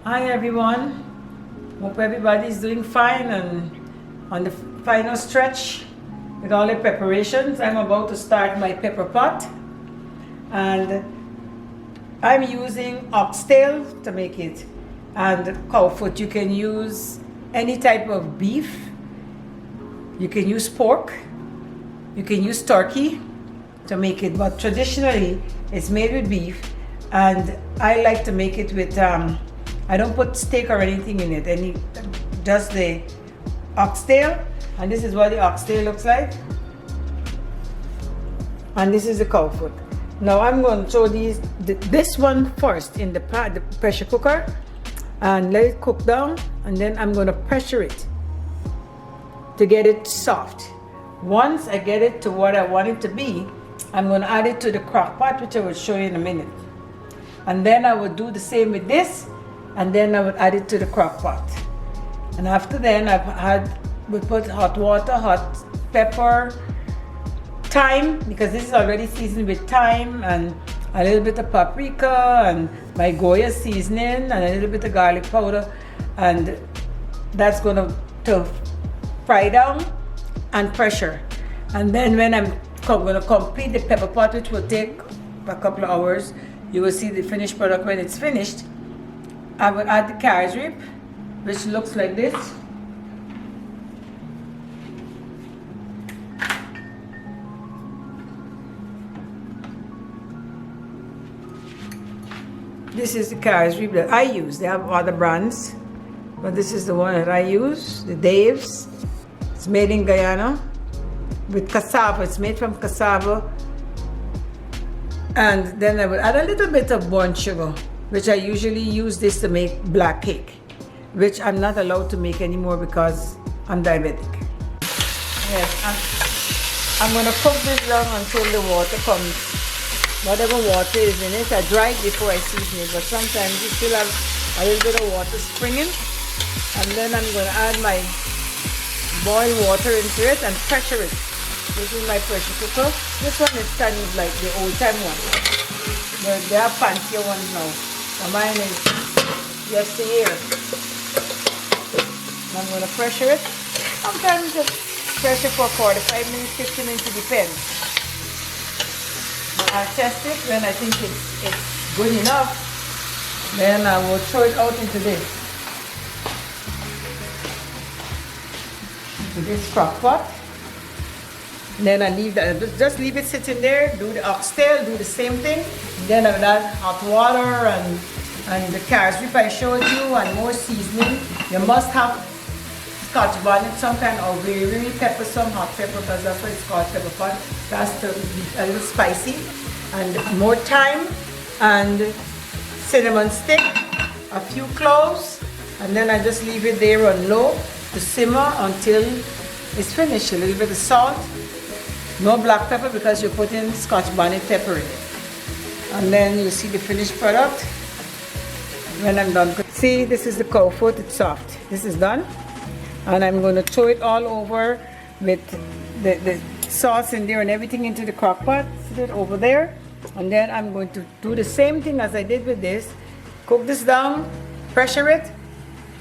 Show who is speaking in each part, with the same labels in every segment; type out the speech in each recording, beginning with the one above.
Speaker 1: Hi everyone, hope everybody is doing fine and on the final stretch with all the preparations. I'm about to start my pepper pot and I'm using oxtail to make it, and cow foot. You can use any type of beef, you can use pork, you can use turkey to make it, but traditionally it's made with beef, and I like to make it with I don't put steak or anything in it, just the oxtail. And this is what the oxtail looks like, and this is the cow foot. Now I'm going to throw this one first in the pressure cooker and let it cook down, and then I'm going to pressure it to get it soft. Once I get it to what I want it to be, I'm going to add it to the crock pot, which I will show you in a minute. And then I will do the same with this, and then I would add it to the crock pot. And after then we put hot water, hot pepper, thyme, because this is already seasoned with thyme, and a little bit of paprika, and my Goya seasoning, and a little bit of garlic powder, and that's going to fry down and pressure. And then when I'm going to complete the pepper pot, which will take a couple of hours, you will see the finished product when it's finished. I will add the cassareep, which looks like this. This is the cassareep that I use. They have other brands, but this is the one that I use, the Dave's. It's made in Guyana with cassava. It's made from cassava. And then I will add a little bit of burnt sugar, which I usually use this to make black cake, which I'm not allowed to make anymore because I'm diabetic. Yes, I'm gonna cook this down until the water comes. Whatever water is in it, I dry it before I season it, but sometimes you still have a little bit of water springing. And then I'm going to add my boiled water into it and pressure it. This is my pressure cooker. This one is kind of like the old time one, but they have fancier ones now. So mine is yesteryear. I'm going to pressure it. Sometimes just pressure for 45 minutes, 50 minutes, it depends. I'll test it when I think it's good enough. Then I will throw it out into this crock pot. Then I leave that, just leave it sitting there, do the oxtail, do the same thing. Then I will add hot water and the cassareep I showed you, and more seasoning. You must have Scotch bonnet, some kind of wiri pepper, some hot pepper, because that's what it's called, pepper pot. That's to be a little spicy, and more thyme and cinnamon stick, a few cloves, and then I just leave it there on low to simmer until it's finished. A little bit of salt, no black pepper because you're putting Scotch bonnet pepper in it. And then you see the finished product when I'm done. See, this is the cow foot, it's soft. This is done. And I'm going to throw it all over with the sauce in there and everything into the crock pot. Sit it over there. And then I'm going to do the same thing as I did with this. Cook this down, pressure it,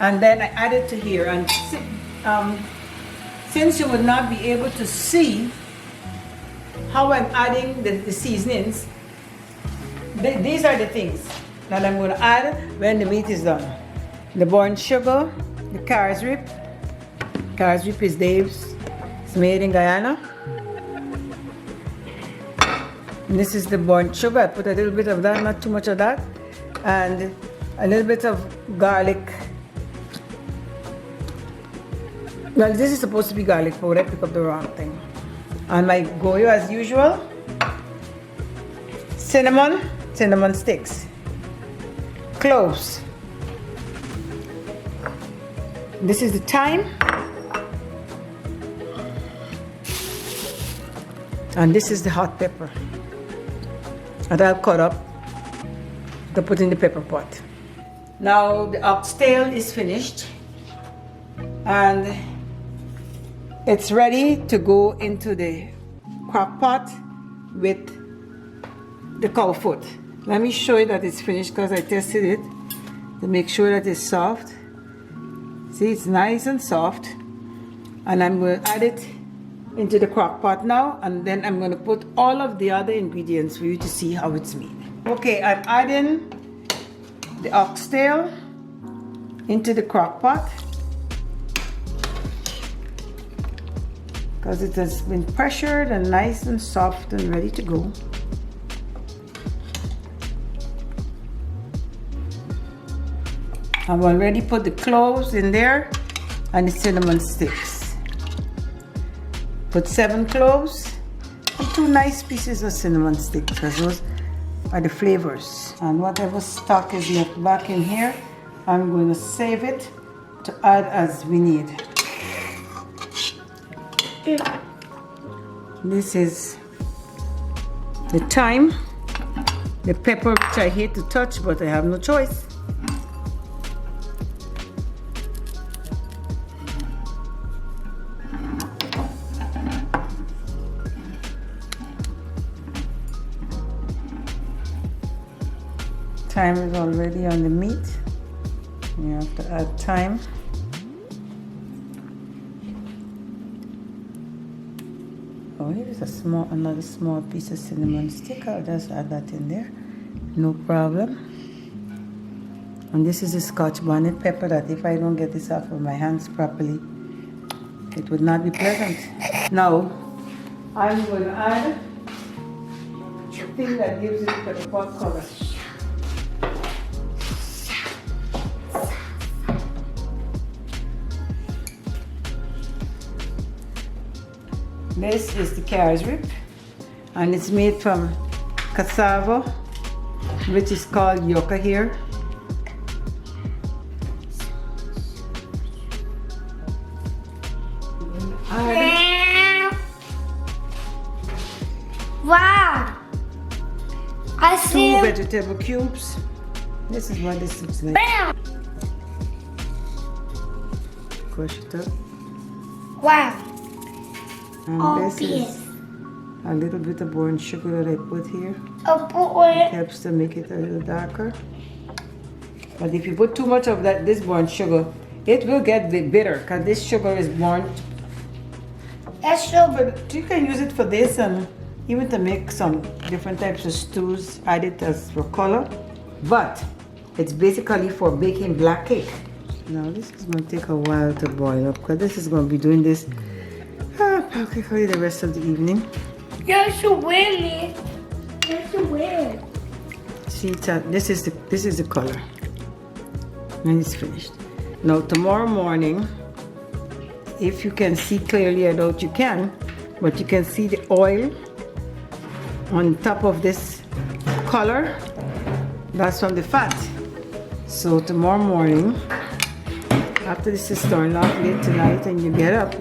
Speaker 1: and then I add it to here. And since you would not be able to see how I'm adding the seasonings, these are the things that I'm going to add when the meat is done. The burnt sugar, the cassareep. Cassareep is Dave's. It's made in Guyana. And this is the burnt sugar. I put a little bit of that, not too much of that. And a little bit of garlic. Well, this is supposed to be garlic powder. I picked up the wrong thing. And my Goya as usual. Cinnamon sticks. Cloves. This is the thyme. And this is the hot pepper that I'll cut up to put in the pepper pot. Now the oxtail is finished and it's ready to go into the crock pot with the cow foot. Let me show you that it's finished because I tested it to make sure that it's soft. See, it's nice and soft. And I'm going to add it into the crock pot now, and then I'm going to put all of the other ingredients for you to see how it's made. Okay, I'm adding the oxtail into the crock pot because it has been pressured and nice and soft and ready to go. I've already put the cloves in there and the cinnamon sticks. Put 7 cloves and 2 nice pieces of cinnamon sticks because those are the flavors. And whatever stock is left back in here, I'm going to save it to add as we need. This is the thyme, the pepper, which I hate to touch, but I have no choice. Thyme is already on the meat. You have to add thyme. Oh, here's another small piece of cinnamon stick. I'll just add that in there. No problem. And this is a Scotch bonnet pepper that if I don't get this off of my hands properly, it would not be pleasant. Now, I'm going to add the thing that gives it the pepper pot color. This is the cassareep, and it's made from cassava, which is called yucca here.
Speaker 2: Wow! I see
Speaker 1: 2 vegetable cubes. This is what this looks like.
Speaker 2: Bam!
Speaker 1: Crush it up.
Speaker 2: Wow!
Speaker 1: And this is a little bit of brown sugar that I put here.
Speaker 2: It
Speaker 1: Helps to make it a little darker. But if you put too much of this brown sugar, it will get bitter because this sugar is burnt.
Speaker 2: That's sugar.
Speaker 1: But you can use it for this and even to make some different types of stews. Add it as for color. But it's basically for baking black cake. Now this is going to take a while to boil up because this is going to be doing this practically the rest of the evening.
Speaker 2: You should wear it. You should wear it.
Speaker 1: See, this is the color, and it's finished. Now tomorrow morning, if you can see clearly, I doubt you can, but you can see the oil on top of this color. That's from the fat. So tomorrow morning, after this is turned off late tonight, and you get up,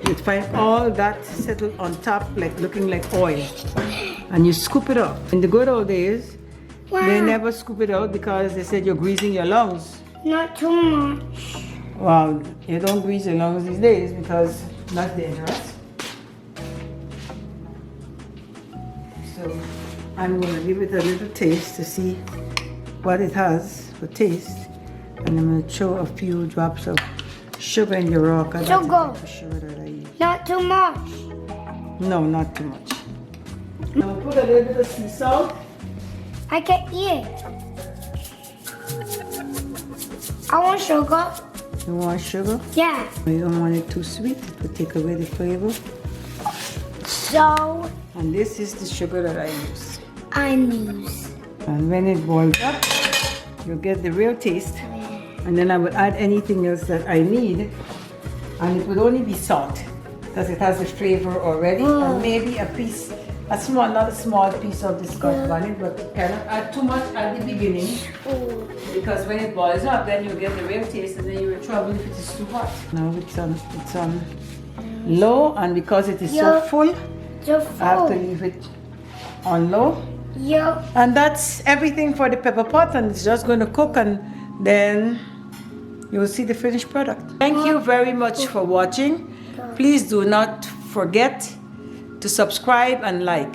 Speaker 1: you'd find all that settled on top, like looking like oil, and you scoop it up. In the good old days, they never scoop it out because they said you're greasing your lungs.
Speaker 2: Not too much.
Speaker 1: Well, you don't grease your lungs these days because that's dangerous. So I'm going to give it a little taste to see what it has for taste, and I'm going to throw a few drops of sugar in the rock.
Speaker 2: Sugar that I use. Not too much.
Speaker 1: No, not too much. Now put a little bit of sea salt.
Speaker 2: I can eat it. I want sugar.
Speaker 1: You want sugar?
Speaker 2: Yeah.
Speaker 1: You don't want it too sweet. It will take away the flavor.
Speaker 2: So
Speaker 1: And this is the sugar that I use.
Speaker 3: And when it boils up, you'll get the real taste. And then I would add anything else that I need. And it would only be salt, because it has the flavor already. And maybe not a small piece of the Scotch bonnet, but you cannot add too much at the beginning. Because when it boils up, then you get the real taste, and then you're in trouble if it is too hot. Now it's on low, and because it is so full, I have to leave it on low. And that's everything for the pepper pot, and it's just going to cook, and then you'll see the finished product. Thank you very much for watching. Please do not forget to subscribe and like.